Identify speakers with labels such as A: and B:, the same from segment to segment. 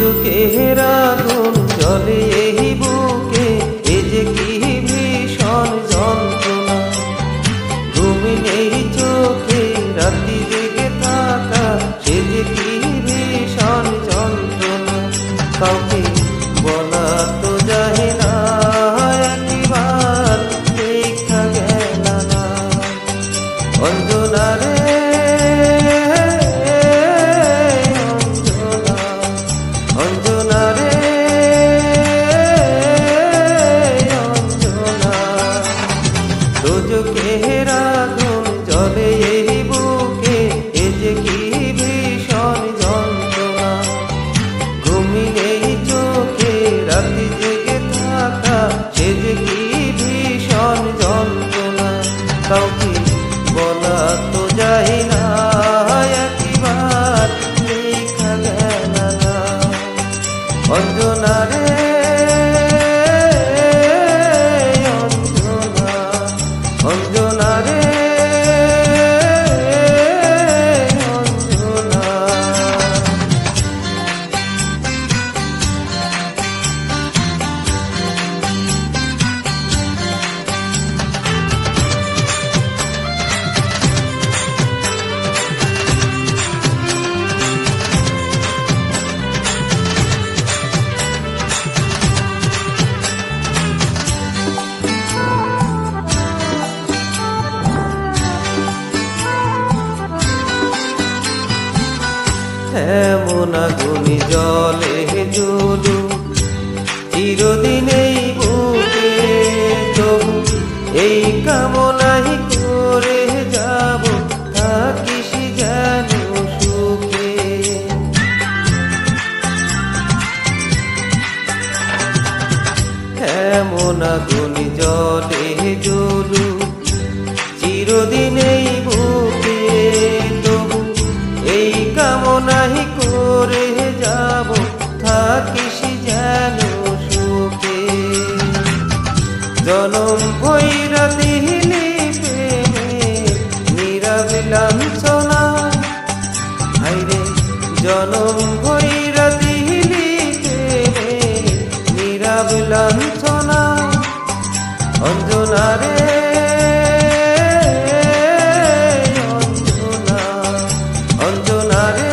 A: দুজকের আগুন জ্বলে এই বুকে, এ যে কি ভীষণ যন্ত্রণা। ঘুম নেই চোখে রাতি জেগে থাকা, সে যে কি ভীষণ যন্ত্রণা। কাউকে বলা তো যায় না, একবার দেখা গেল না। অঞ্জনা রে অঞ্জনা রে অঞ্জনা, দুজকের আগুন জ্বলে এই বুকে, এ যে কি ভীষণ যন্ত্রণা। ঘুম নেই চোখে রাতি জেগে থাকা, সে যে কি ভীষণ যন্ত্রণা। কাউকে বলা তো যায় না, একবার দেখা গেল না। অঞ্জনা রে অঞ্জনা, অঞ্জনা রে অঞ্জনা। এমন আগুনি জলে জ্বলু চিরদিন এই বুকে, তবু এই কামনাই করে যাব, থাকিস যেন সুখে। এমন আগুনি জলে জ্বলু চিরদিন এই বুকে, তবু এই কামনাই করে যাব, থাকিস যেন সুখে। জনম ভৈরা দিলি প্রেমে নীরব লাঞ্ছনা, হায়রে জনম ভৈরা দিলি প্রেমে নীরব লাঞ্ছনা। অঞ্জনা রে অঞ্জনা, অঞ্জনা রে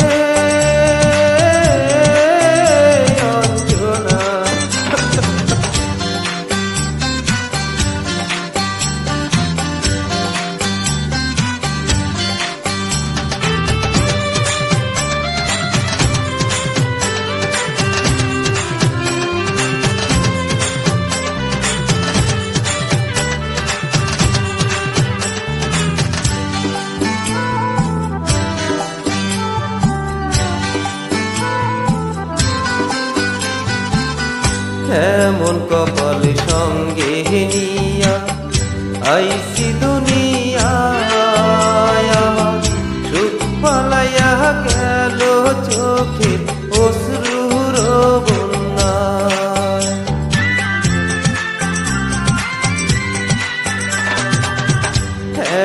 A: অঞ্জনা। এমন কপাল সঙ্গে নিয়া আইসি দুনিয়ায়, আমার সুখ পালাইয়া গেল চোখে অশ্রুর বন্যায়।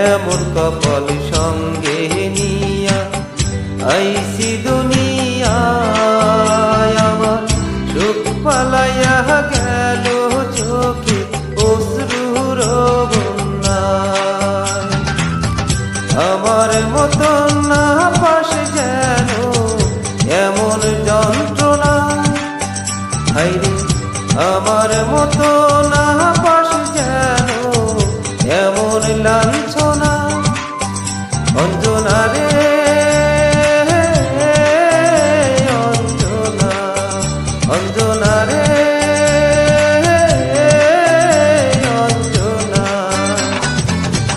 A: এমন কপাল সঙ্গে নিয়া আইসি দুনিয়ায়, আমার সুখ পালাইয়া গেল চোখে অশ্রুর বন্যায়। আমার মতন না পাশে যেন এমন যন্ত্রণা, হায়রে আমার মতো না পাশে যেন এমন লাঞ্ছনা। অঞ্জনা রে অঞ্জনা, অঞ্জনা রে অঞ্জনা,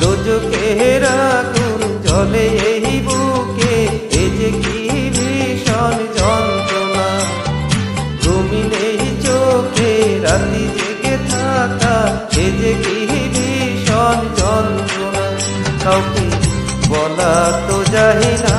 A: দুজকের আগুন জ্বলে এই বুকে, এ যে কি ভীষণ যন্ত্রণা। ঘুম নেই চোখে রাতি জেগে থাকা, সে যে কি ভীষণ যন্ত্রণা। কাউকে বলা তো যায় না,